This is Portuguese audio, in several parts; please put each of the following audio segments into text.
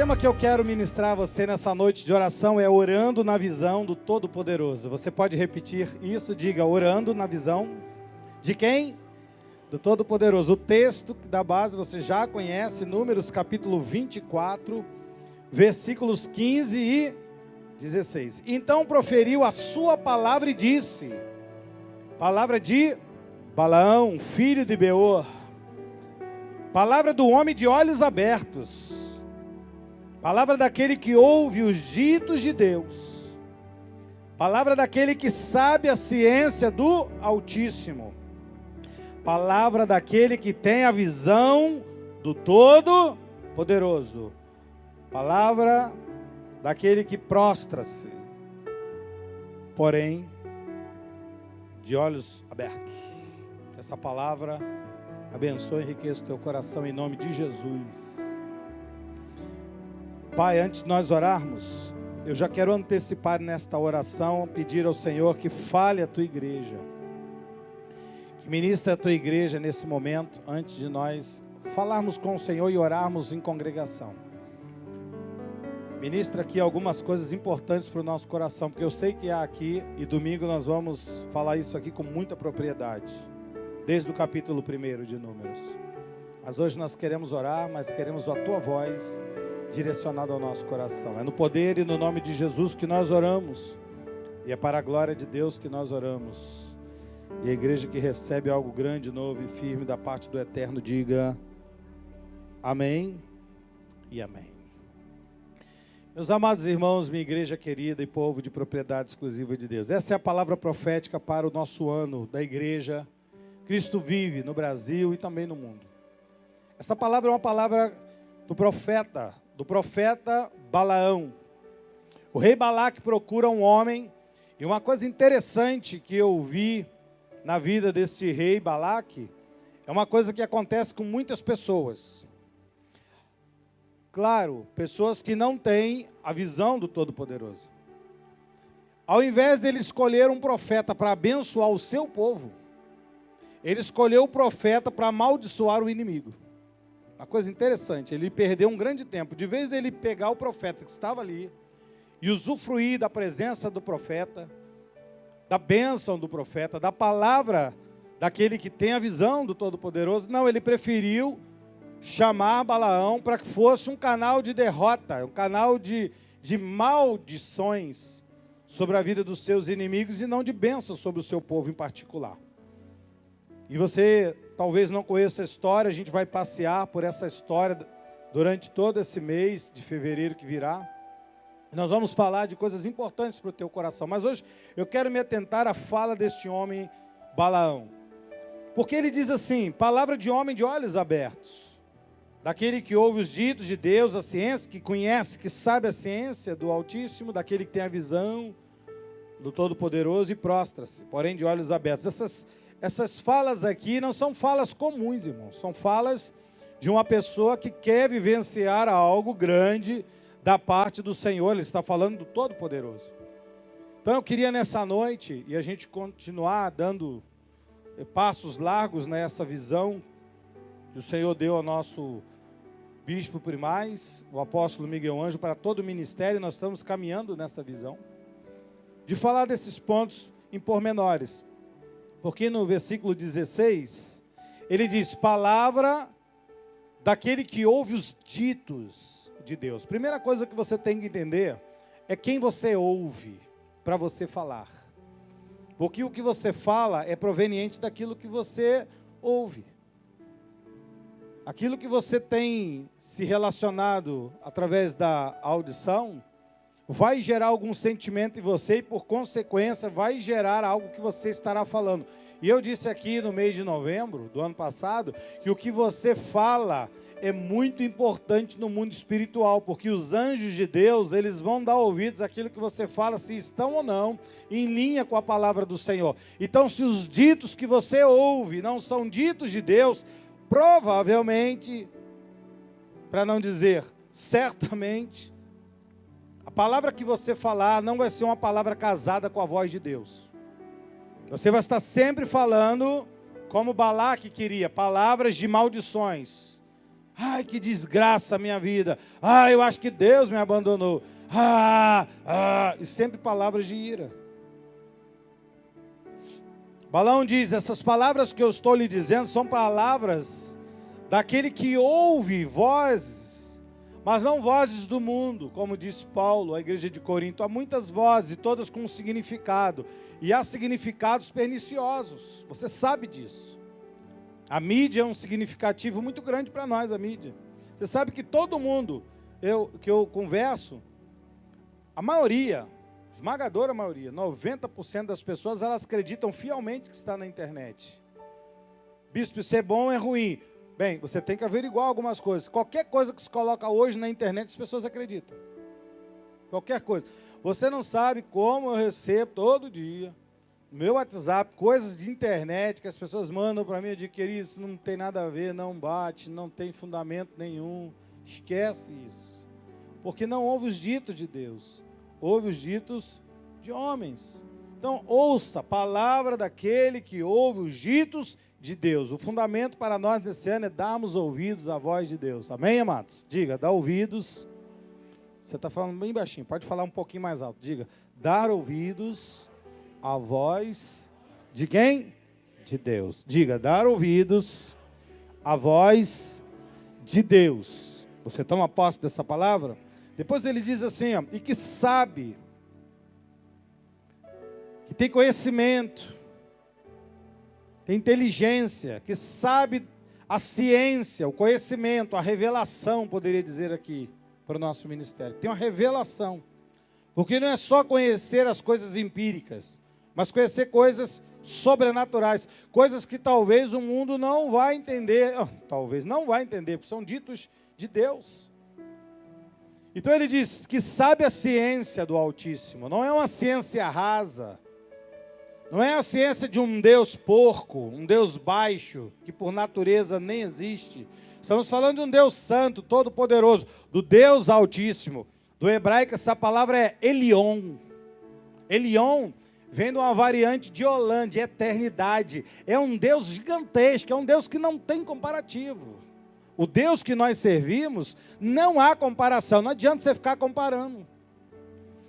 tema que eu quero ministrar a você nessa noite de oração é orando na visão do Todo-Poderoso. Você pode repetir isso? Diga, orando na visão de quem? Do Todo-Poderoso. O texto da base você já conhece, Números capítulo 24, versículos 15 e 16. Então proferiu a sua palavra e disse, palavra de Balaão, filho de Beor, palavra do homem de olhos abertos, palavra daquele que ouve os ditos de Deus, palavra daquele que sabe a ciência do Altíssimo, palavra daquele que tem a visão do Todo-Poderoso, palavra daquele que prostra-se, porém, de olhos abertos. Essa palavra abençoe e enriqueça o teu coração em nome de Jesus. Pai, antes de nós orarmos, eu já quero antecipar nesta oração, pedir ao Senhor que fale a tua igreja, que ministre a tua igreja nesse momento, antes de nós falarmos com o Senhor e orarmos em congregação. Ministra aqui algumas coisas importantes para o nosso coração, porque eu sei que há aqui, e domingo nós vamos falar isso aqui com muita propriedade, desde o capítulo 1 de Números. Mas hoje nós queremos orar, mas queremos a tua voz direcionada ao nosso coração. É no poder e no nome de Jesus que nós oramos, e é para a glória de Deus que nós oramos. E a igreja que recebe algo grande, novo e firme da parte do Eterno, diga amém e amém. Meus amados irmãos, minha igreja querida e povo de propriedade exclusiva de Deus, essa é a palavra profética para o nosso ano da igreja Cristo Vive no Brasil e também no mundo. Esta palavra é uma palavra do profeta Balaão. O rei Balaque procura um homem, e uma coisa interessante que eu vi na vida desse rei Balaque, é uma coisa que acontece com muitas pessoas. Claro, pessoas que não têm a visão do Todo-Poderoso. Ao invés dele escolher um profeta para abençoar o seu povo, ele escolheu o profeta para amaldiçoar o inimigo. Uma coisa interessante, ele perdeu um grande tempo. De vez dele pegar o profeta que estava ali e usufruir da presença do profeta, da bênção do profeta, da palavra daquele que tem a visão do Todo-Poderoso, não, ele preferiu chamar Balaão para que fosse um canal de derrota, um canal de maldições sobre a vida dos seus inimigos e não de bênção sobre o seu povo em particular. E você talvez não conheça a história, a gente vai passear por essa história durante todo esse mês de fevereiro que virá. E nós vamos falar de coisas importantes para o teu coração. Mas hoje eu quero me atentar à fala deste homem Balaão. Porque ele diz assim, palavra de homem de olhos abertos, daquele que ouve os ditos de Deus, a ciência, que conhece, que sabe a ciência do Altíssimo, daquele que tem a visão do Todo-Poderoso e prostra-se, porém de olhos abertos. Essas falas aqui não são falas comuns, irmãos. São falas de uma pessoa que quer vivenciar algo grande da parte do Senhor. Ele está falando do Todo-Poderoso. Então eu queria nessa noite, e a gente continuar dando passos largos nessa visão que o Senhor deu ao nosso bispo primaz, o apóstolo Miguel Ângelo, para todo o ministério. Nós estamos caminhando nesta visão, de falar desses pontos em pormenores. Porque no versículo 16, ele diz, palavra daquele que ouve os ditos de Deus. Primeira coisa que você tem que entender é quem você ouve para você falar. Porque o que você fala é proveniente daquilo que você ouve. Aquilo que você tem se relacionado através da audição vai gerar algum sentimento em você e, por consequência, vai gerar algo que você estará falando. E eu disse aqui no mês de novembro do ano passado que o que você fala é muito importante no mundo espiritual, porque os anjos de Deus, eles vão dar ouvidos àquilo que você fala, se estão ou não em linha com a palavra do Senhor. Então, se os ditos que você ouve não são ditos de Deus, provavelmente, para não dizer certamente, a palavra que você falar não vai ser uma palavra casada com a voz de Deus. Você vai estar sempre falando, como Balaque queria, palavras de maldições, Ai, que desgraça a minha vida. Ah, eu acho que Deus me abandonou. E sempre palavras de ira. Balaão diz, essas palavras que eu estou lhe dizendo são palavras daquele que ouve vozes, mas não vozes do mundo, como diz Paulo, à igreja de Corinto. Há muitas vozes, todas com um significado, e há significados perniciosos, você sabe disso. A mídia é um significativo muito grande para nós, a mídia. Você sabe que todo mundo que eu converso, a maioria, esmagadora maioria, 90% das pessoas, elas acreditam fielmente que está na internet. Bispo, isso é bom ou é ruim? Bem, você tem que averiguar algumas coisas. Qualquer coisa que se coloca hoje na internet, as pessoas acreditam. Qualquer coisa. Você não sabe como eu recebo todo dia, no meu WhatsApp, coisas de internet que as pessoas mandam para mim. Eu digo, querido, isso não tem nada a ver, não bate, não tem fundamento nenhum. Esquece isso. Porque não ouve os ditos de Deus, ouve os ditos de homens. Então, ouça a palavra daquele que ouve os ditos de Deus. O fundamento para nós nesse ano é darmos ouvidos à voz de Deus. Amém, amados? Diga, dá ouvidos. Você está falando bem baixinho, pode falar um pouquinho mais alto. Diga, dar ouvidos à voz de quem? De Deus. Diga, dar ouvidos à voz de Deus. Você toma posse dessa palavra? Depois ele diz assim, ó, e que sabe, que tem conhecimento, tem inteligência, que sabe a ciência, o conhecimento, a revelação, poderia dizer aqui, para o nosso ministério. Tem uma revelação, porque não é só conhecer as coisas empíricas, mas conhecer coisas sobrenaturais, coisas que talvez o mundo não vai entender, talvez não vai entender, porque são ditos de Deus. Então ele diz que sabe a ciência do Altíssimo, não é uma ciência rasa, não é a ciência de um Deus porco, um Deus baixo, que por natureza nem existe. Estamos falando de um Deus santo, todo-poderoso, do Deus Altíssimo. Do hebraico, essa palavra é Elion. Elion vem de uma variante de Olã, de eternidade. É um Deus gigantesco, é um Deus que não tem comparativo. O Deus que nós servimos, não há comparação, não adianta você ficar comparando.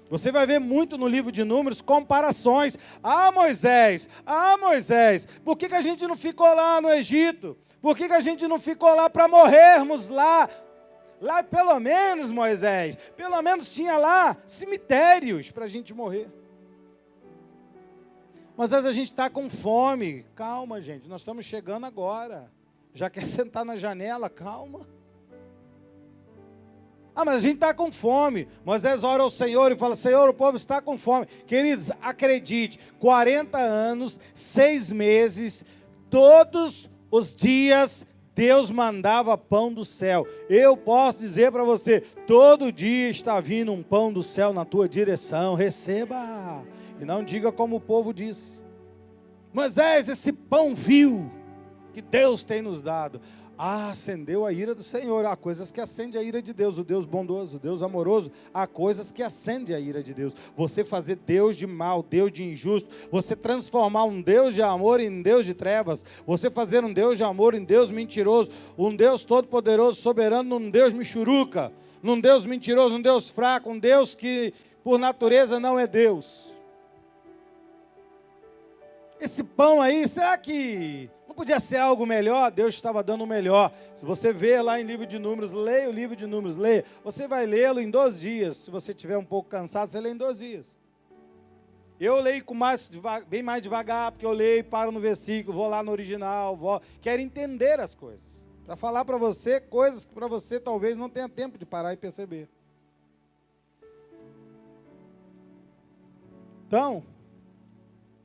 Você vai ver muito no livro de Números comparações. Moisés, por que a gente não ficou lá no Egito? Por que a gente não ficou lá para morrermos lá? Lá pelo menos, Moisés, pelo menos tinha lá cemitérios para a gente morrer. Mas às vezes a gente está com fome. Calma, gente, nós estamos chegando agora. Já quer sentar na janela? Calma. Mas a gente está com fome. Moisés ora ao Senhor e fala, Senhor, o povo está com fome. Queridos, acredite, 40 anos, 6 meses, todos os dias, Deus mandava pão do céu. Eu posso dizer para você, todo dia está vindo um pão do céu na tua direção, receba. E não diga como o povo disse. Moisés, esse pão vil que Deus tem nos dado, acendeu a ira do Senhor. Há coisas que acendem a ira de Deus, o Deus bondoso, o Deus amoroso. Há coisas que acendem a ira de Deus. Você fazer Deus de mal, Deus de injusto, você transformar um Deus de amor em Deus de trevas, você fazer um Deus de amor em Deus mentiroso, um Deus todo-poderoso, soberano, num Deus michuruca, num Deus mentiroso, um Deus fraco, um Deus que por natureza não é Deus. Esse pão aí, será que não podia ser algo melhor? Deus estava dando o melhor. Se você vê lá em livro de Números, leia o livro de Números, leia. Você vai lê-lo em 2 dias. Se você estiver um pouco cansado, você lê em 2 dias. Eu leio bem mais devagar, porque eu leio, paro no versículo, vou lá no original, quero entender as coisas. Para falar para você coisas que para você talvez não tenha tempo de parar e perceber. Então,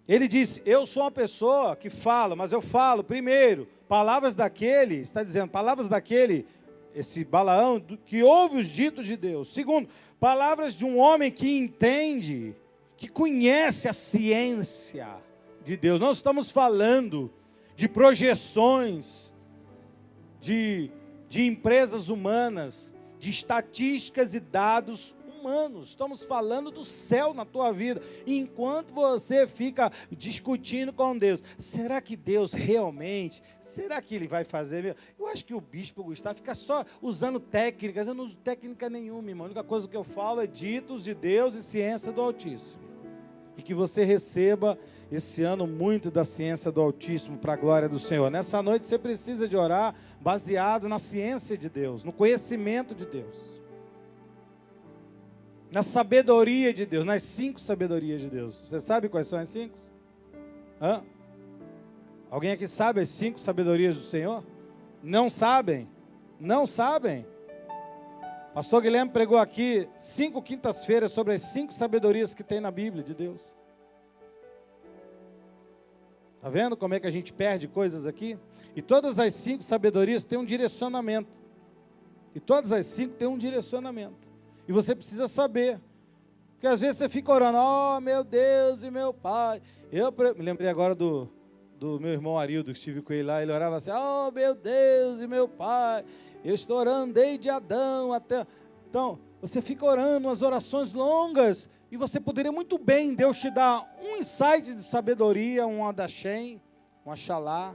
ele disse, eu sou uma pessoa que fala, mas eu falo, primeiro, palavras daquele, está dizendo, palavras daquele, esse Balaão, que ouve os ditos de Deus. Segundo, palavras de um homem que entende, que conhece a ciência de Deus. Nós estamos falando de projeções, de empresas humanas, de estatísticas e dados humanos. humanos, estamos falando do céu na tua vida. E enquanto você fica discutindo com Deus, será que Deus realmente, será que Ele vai fazer mesmo? Eu acho que o bispo Gustavo fica só usando técnicas, eu não uso técnica nenhuma, irmão. A única coisa que eu falo é ditos de Deus e ciência do Altíssimo. E que você receba esse ano muito da ciência do Altíssimo para a glória do Senhor. Nessa noite você precisa de orar baseado na ciência de Deus, no conhecimento de Deus, na sabedoria de Deus, nas 5 sabedorias de Deus. Você sabe quais são as 5? Hã? Alguém aqui sabe as 5 sabedorias do Senhor? Não sabem? Não sabem? Pastor Guilherme pregou aqui 5 quintas-feiras sobre as 5 sabedorias que tem na Bíblia de Deus. Está vendo como é que a gente perde coisas aqui? E todas as 5 sabedorias têm um direcionamento. E todas as 5 têm um direcionamento. E você precisa saber. Porque às vezes você fica orando, oh meu Deus e meu Pai. Eu me lembrei agora do meu irmão Arildo, que estive com ele lá, ele orava assim, oh meu Deus e meu Pai. Eu estou orando desde Adão até... Então, você fica orando umas orações longas, e você poderia muito bem, Deus te dar um insight de sabedoria, um Adashem, um Axalá.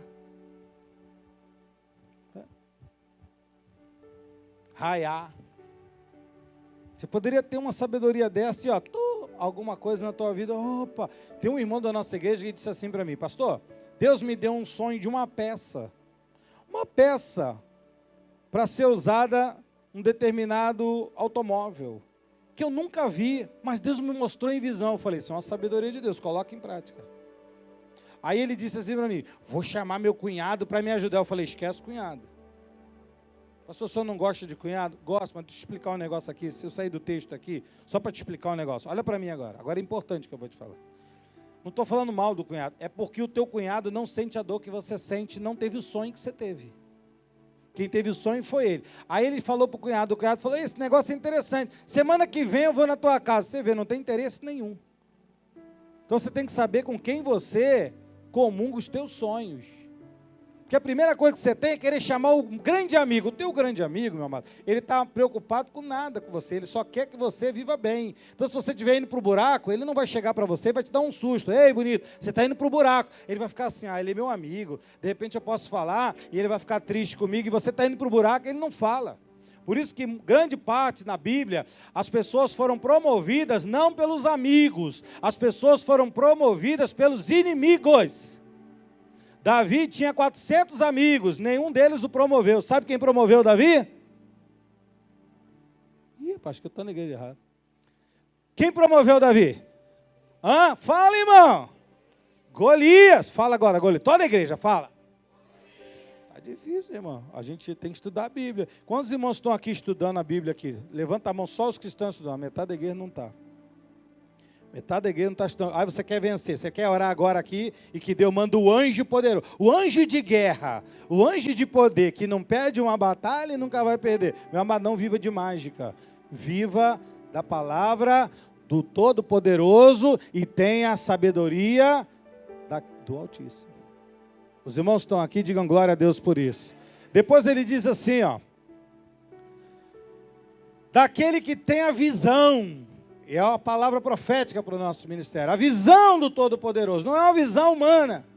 Raiá. Você poderia ter uma sabedoria dessa e, alguma coisa na tua vida, opa. Tem um irmão da nossa igreja que disse assim para mim, pastor, Deus me deu um sonho de uma peça para ser usada um determinado automóvel, que eu nunca vi, mas Deus me mostrou em visão. Eu falei, isso é uma sabedoria de Deus, coloca em prática. Aí ele disse assim para mim, vou chamar meu cunhado para me ajudar. Eu falei, esquece o cunhado. Pastor, o senhor não gosta de cunhado? Gosto, mas deixa eu te explicar um negócio aqui, se eu sair do texto aqui, só para te explicar um negócio. Olha para mim agora é importante que eu vou te falar. Não estou falando mal do cunhado, é porque o teu cunhado não sente a dor que você sente, não teve o sonho que você teve. Quem teve o sonho foi ele. Aí ele falou para o cunhado falou, esse negócio é interessante, semana que vem eu vou na tua casa. Você vê, não tem interesse nenhum. Então você tem que saber com quem você comunga os teus sonhos. Porque a primeira coisa que você tem é querer chamar o grande amigo. O teu grande amigo, meu amado, ele está preocupado com nada com você, ele só quer que você viva bem. Então se você estiver indo para o buraco, ele não vai chegar para você e vai te dar um susto. Ei, bonito, você está indo para o buraco. Ele vai ficar assim, ele é meu amigo, de repente eu posso falar e ele vai ficar triste comigo, e você está indo para o buraco, ele não fala. Por isso que grande parte na Bíblia, as pessoas foram promovidas não pelos amigos, as pessoas foram promovidas pelos inimigos. Davi tinha 400 amigos, nenhum deles o promoveu. Sabe quem promoveu Davi? Acho que eu estou na igreja errada. Quem promoveu Davi? Fala, irmão. Golias. Fala agora, Golias. Toda a igreja, fala. Está difícil, irmão. A gente tem que estudar a Bíblia. Quantos irmãos estão aqui estudando a Bíblia aqui? Levanta a mão, só os que estão estudando. Metade da igreja não está. Metade da igreja não está estudando. Aí você quer vencer, você quer orar agora aqui e que Deus manda o anjo poderoso, o anjo de guerra, o anjo de poder, que não perde uma batalha e nunca vai perder. Meu amado, não viva de mágica, viva da palavra do Todo-Poderoso e tenha a sabedoria do Altíssimo. Os irmãos estão aqui, digam glória a Deus por isso. Depois ele diz assim, daquele que tem a visão. É a palavra profética para o nosso ministério. A visão do Todo-Poderoso. Não é uma visão humana.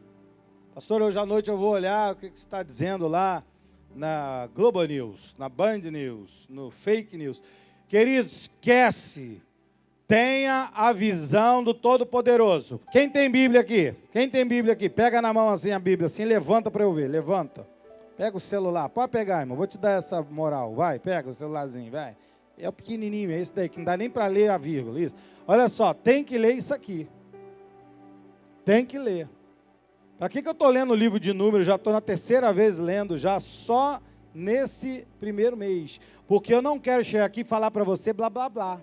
Pastor, hoje à noite eu vou olhar o que você está dizendo lá na Globo News, na Band News, no Fake News. Querido, esquece. Tenha a visão do Todo-Poderoso. Quem tem Bíblia aqui? Quem tem Bíblia aqui? Pega na mão assim a Bíblia, assim, levanta para eu ver. Levanta. Pega o celular. Pode pegar, irmão. Vou te dar essa moral. Vai, pega o celularzinho, vai. É o pequenininho, é esse daí, que não dá nem para ler a vírgula. Isso. Olha só, tem que ler isso aqui. Tem que ler. Para que eu estou lendo o livro de Números? Já estou na 3ª vez lendo, já só nesse primeiro mês. Porque eu não quero chegar aqui e falar para você blá, blá, blá.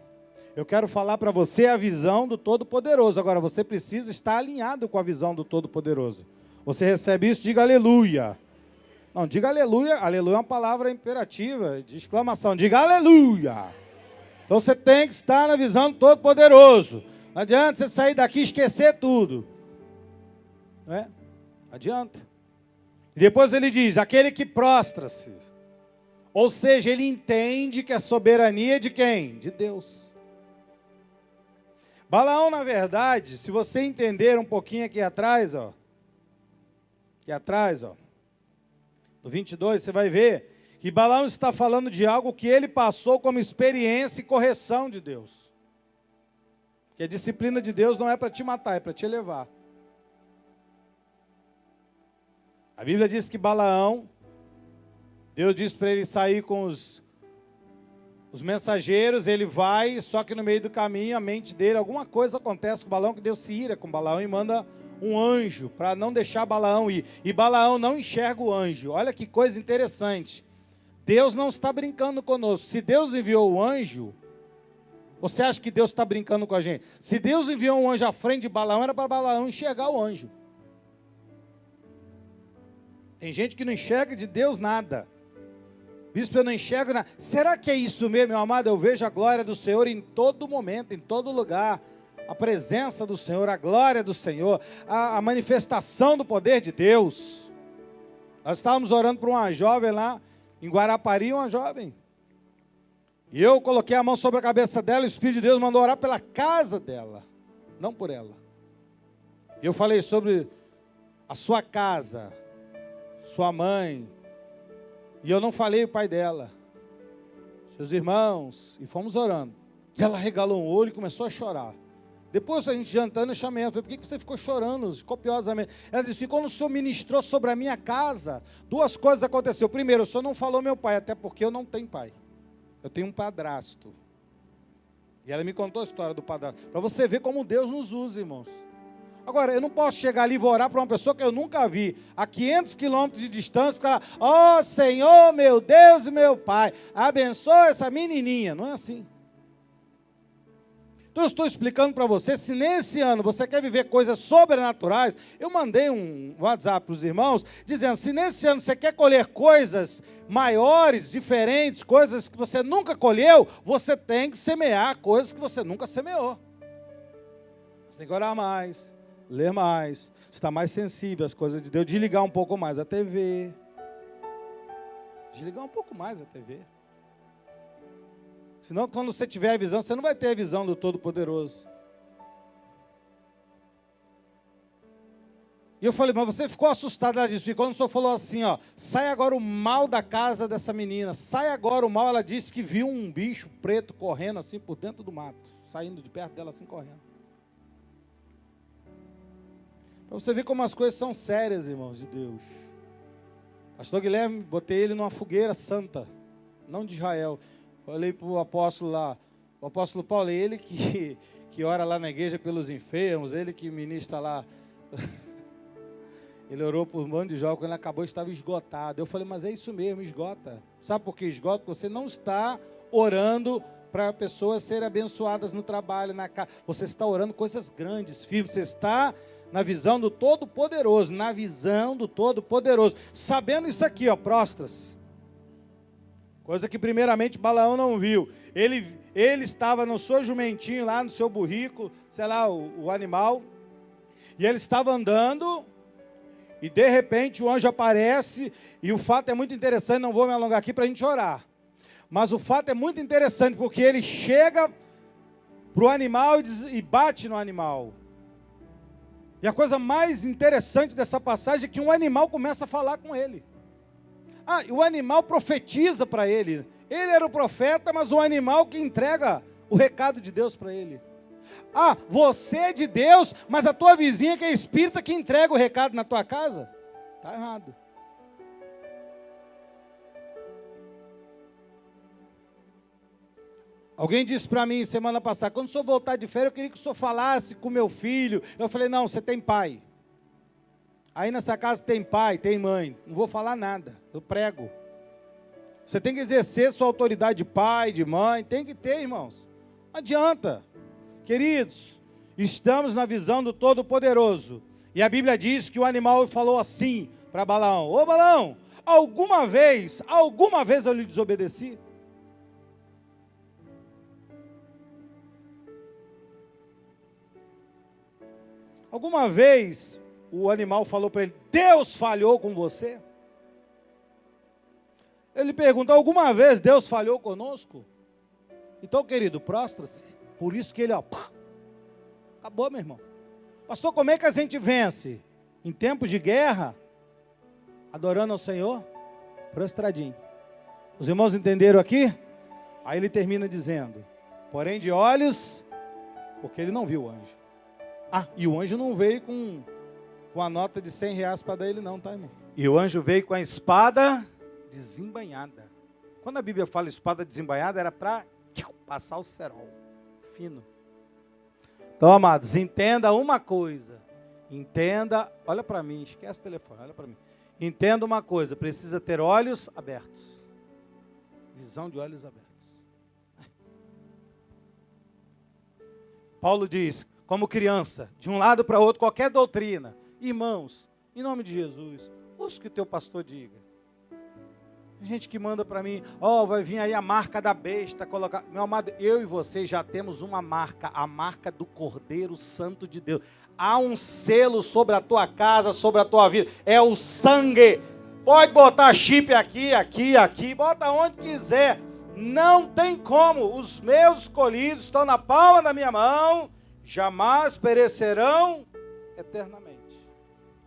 Eu quero falar para você a visão do Todo-Poderoso. Agora, você precisa estar alinhado com a visão do Todo-Poderoso. Você recebe isso, diga aleluia. Não, diga aleluia. Aleluia é uma palavra imperativa, de exclamação. Diga aleluia. Então você tem que estar na visão do Todo-Poderoso. Não adianta você sair daqui e esquecer tudo. Não é? Não adianta. E depois ele diz, aquele que prostra-se. Ou seja, ele entende que a soberania é de quem? De Deus. Balaão, na verdade, se você entender um pouquinho aqui atrás, no 22, você vai ver que Balaão está falando de algo que ele passou como experiência e correção de Deus. Que a disciplina de Deus não é para te matar, é para te elevar. A Bíblia diz que Balaão, Deus diz para ele sair com os mensageiros, ele vai, só que no meio do caminho, a mente dele, alguma coisa acontece com Balaão, que Deus se ira com Balaão e manda um anjo para não deixar Balaão ir. E Balaão não enxerga o anjo. Olha que coisa interessante. Deus não está brincando conosco. Se Deus enviou o anjo, você acha que Deus está brincando com a gente? Se Deus enviou um anjo à frente de Balaão, era para Balaão enxergar o anjo. Tem gente que não enxerga de Deus nada. Bispo, eu não enxergo nada. Será que é isso mesmo, meu amado? Eu vejo a glória do Senhor em todo momento, em todo lugar. A presença do Senhor, a glória do Senhor, a manifestação do poder de Deus. Nós estávamos orando por uma jovem lá, em Guarapari, uma jovem. E eu coloquei a mão sobre a cabeça dela, e o Espírito de Deus mandou orar pela casa dela, não por ela. E eu falei sobre a sua casa, sua mãe, e eu não falei o pai dela, seus irmãos, e fomos orando. E ela regalou um olho e começou a chorar. Depois a gente jantando, eu chamei ela, falei, por que você ficou chorando copiosamente? Ela disse, quando o senhor ministrou sobre a minha casa, duas coisas aconteceram. Primeiro, o senhor não falou meu pai, até porque eu não tenho pai. Eu tenho um padrasto. E ela me contou a história do padrasto. Para você ver como Deus nos usa, irmãos. Agora, eu não posso chegar ali e vou orar para uma pessoa que eu nunca vi, a 500 quilômetros de distância, ficar lá, ó Senhor, meu Deus e meu Pai, abençoa essa menininha. Não é assim. Então eu estou explicando para você, se nesse ano você quer viver coisas sobrenaturais, eu mandei um WhatsApp para os irmãos, dizendo, se nesse ano você quer colher coisas maiores, diferentes, coisas que você nunca colheu, você tem que semear coisas que você nunca semeou. Você tem que orar mais, ler mais, estar mais sensível às coisas de Deus, desligar um pouco mais a TV. Desligar um pouco mais a TV. Senão, quando você tiver a visão, você não vai ter a visão do Todo-Poderoso. E eu falei, mas você ficou assustado? Ela disse, quando o senhor falou assim, ó, sai agora o mal da casa dessa menina, sai agora o mal, ela disse que viu um bicho preto correndo assim por dentro do mato, saindo de perto dela assim correndo. Para você ver como as coisas são sérias, irmãos de Deus. Pastor Guilherme, botei ele numa fogueira santa, não de Israel. Falei para o apóstolo lá, o apóstolo Paulo, é ele que ora lá na igreja pelos enfermos, ele que ministra lá. Ele orou por um monte de jovens, quando ele acabou estava esgotado. Eu falei, mas é isso mesmo, esgota. Sabe por que esgota? Porque você não está orando para pessoas serem abençoadas no trabalho, na casa. Você está orando coisas grandes, firmes. Você está na visão do Todo-Poderoso, na visão do Todo-Poderoso. Sabendo isso aqui, ó, prostra-se. Coisa que primeiramente Balaão não viu. Ele estava no seu jumentinho lá, no seu burrico, sei lá, o animal. E ele estava andando, e de repente o anjo aparece, e o fato é muito interessante, não vou me alongar aqui para a gente orar. Mas o fato é muito interessante, porque ele chega para o animal e bate no animal. E a coisa mais interessante dessa passagem é que um animal começa a falar com ele. Ah, e o animal profetiza para ele. Ele era o profeta, mas o animal que entrega o recado de Deus para ele. Ah, você é de Deus, mas a tua vizinha que é espírita que entrega o recado na tua casa? Está errado. Alguém disse para mim semana passada, quando o senhor voltar de férias, eu queria que o senhor falasse com meu filho. Eu falei, não, você tem pai. Aí nessa casa tem pai, tem mãe. Não vou falar nada, eu prego. Você tem que exercer sua autoridade de pai, de mãe. Tem que ter, irmãos. Não adianta. Queridos, estamos na visão do Todo-Poderoso. E a Bíblia diz que o animal falou assim para Balaão. Ô Balaão, alguma vez eu lhe desobedeci? Alguma vez o animal falou para ele, Deus falhou com você? Ele perguntou, alguma vez Deus falhou conosco? Então, querido, prostra-se. Por isso que ele, ó, Acabou, meu irmão. Pastor, como é que a gente vence? Em tempos de guerra, adorando ao Senhor, prostradinho. Os irmãos entenderam aqui? Aí ele termina dizendo, porém de olhos, porque ele não viu o anjo. Ah, e o anjo não veio com a nota de R$100 para dar ele não, tá, irmão? E o anjo veio com a espada desembainhada. Quando a Bíblia fala espada desembainhada, era para passar o cerol, fino. Então, amados, entenda uma coisa. Entenda, olha para mim, esquece o telefone, olha para mim. Entenda uma coisa, precisa ter olhos abertos. Visão de olhos abertos. Paulo diz, como criança, de um lado para outro, qualquer doutrina. Irmãos, em nome de Jesus, ouça o que o teu pastor diga. Tem gente que manda para mim, vai vir aí a marca da besta, colocar. Meu amado, eu e você já temos uma marca, a marca do Cordeiro Santo de Deus. Há um selo sobre a tua casa, sobre a tua vida, é o sangue. Pode botar chip aqui, bota onde quiser. Não tem como, os meus escolhidos estão na palma da minha mão, jamais perecerão eternamente.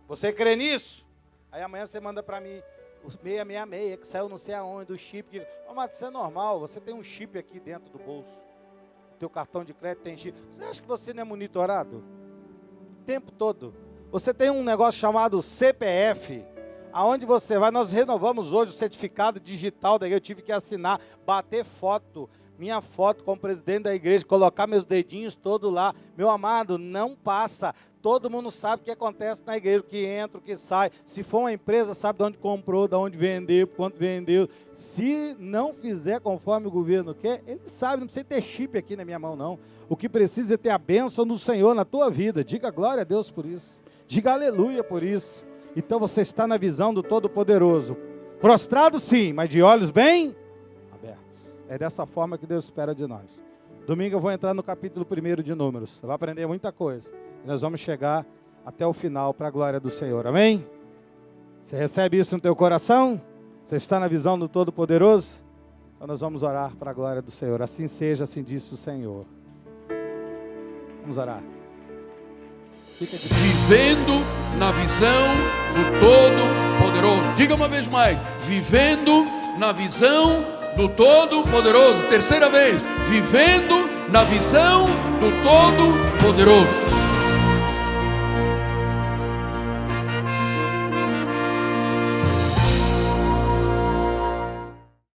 Você crê nisso? Aí amanhã você manda para mim, os 666, que saiu não sei aonde, do chip. Mas isso é normal, você tem um chip aqui dentro do bolso. O teu cartão de crédito tem chip. Você acha que você não é monitorado? O tempo todo. Você tem um negócio chamado CPF. Aonde você vai, nós renovamos hoje o certificado digital da igreja. Eu tive que assinar, bater foto, minha foto como presidente da igreja, colocar meus dedinhos todos lá. Meu amado, não passa. Todo mundo sabe o que acontece na igreja, o que entra, o que sai. Se for uma empresa, sabe de onde comprou, de onde vendeu, por quanto vendeu. Se não fizer conforme o governo quer, ele sabe, não precisa ter chip aqui na minha mão, não. O que precisa é ter a bênção do Senhor na tua vida. Diga glória a Deus por isso. Diga aleluia por isso. Então você está na visão do Todo-Poderoso. Prostrado sim, mas de olhos bem abertos. É dessa forma que Deus espera de nós. Domingo eu vou entrar no capítulo 1 de Números. Você vai aprender muita coisa. E nós vamos chegar até o final para a glória do Senhor. Amém? Você recebe isso no teu coração? Você está na visão do Todo-Poderoso? Então nós vamos orar para a glória do Senhor. Assim seja, assim disse o Senhor. Vamos orar. Vivendo na visão do Todo-Poderoso. Diga uma vez mais. Vivendo na visão do Todo-Poderoso. Terceira vez. Vivendo na visão do Todo-Poderoso.